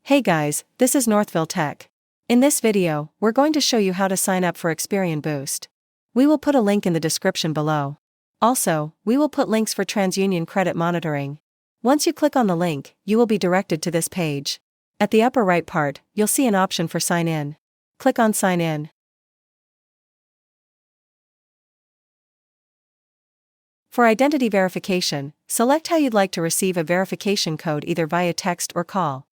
Hey guys, this is Northville Tech. In this video, we're going to show you how to sign up for Experian Boost. We will put a link in the description below. Also, we will put links for TransUnion credit monitoring. Once you click on the link, you will be directed to this page. At the upper right part, you'll see an option for Sign In. Click on Sign In. For identity verification, select how you'd like to receive a verification code either via text or call.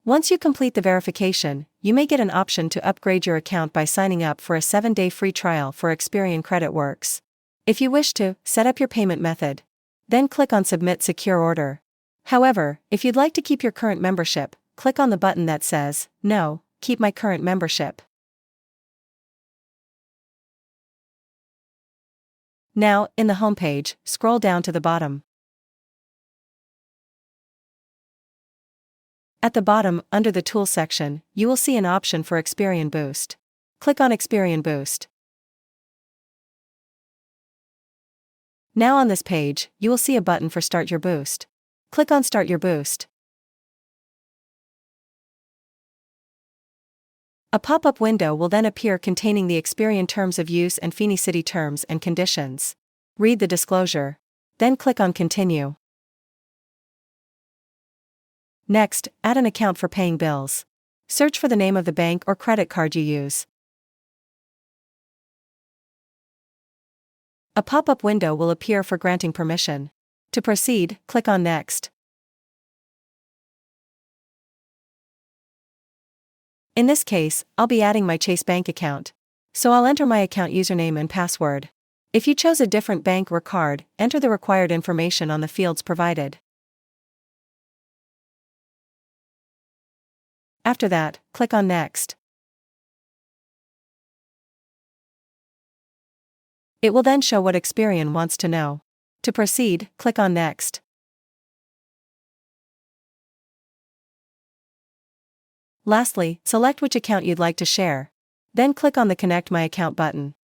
Once you complete the verification, you may get an option to upgrade your account by signing up for a 7-day free trial for Experian Credit Works. If you wish to, set up your payment method. Then click on Submit Secure Order. However, if you'd like to keep your current membership, click on the button that says, No, keep my current membership. Now, in the homepage, scroll down to the bottom. At the bottom, under the Tools section, you will see an option for Experian Boost. Click on Experian Boost. Now on this page, you will see a button for Start Your Boost. Click on Start Your Boost. A pop-up window will then appear containing the Experian Terms of Use and Finicity Terms and Conditions. Read the disclosure. Then click on Continue. Next, add an account for paying bills. Search for the name of the bank or credit card you use. A pop-up window will appear for granting permission. To proceed, click on Next. In this case, I'll be adding my Chase bank account. So I'll enter my account username and password. If you chose a different bank or card, enter the required information on the fields provided. After that, click on Next. It will then show what Experian wants to know. To proceed, click on Next. Lastly, select which account you'd like to share. Then click on the Connect My Account button.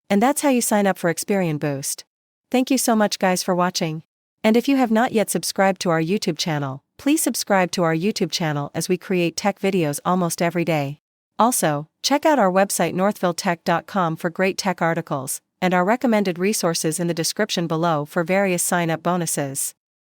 And that's how you sign up for Experian Boost. Thank you so much guys for watching. And if you have not yet subscribed to our YouTube channel, please subscribe to our YouTube channel as we create tech videos almost every day. Also, check out our website northvilletech.com for great tech articles, and our recommended resources in the description below for various sign-up bonuses.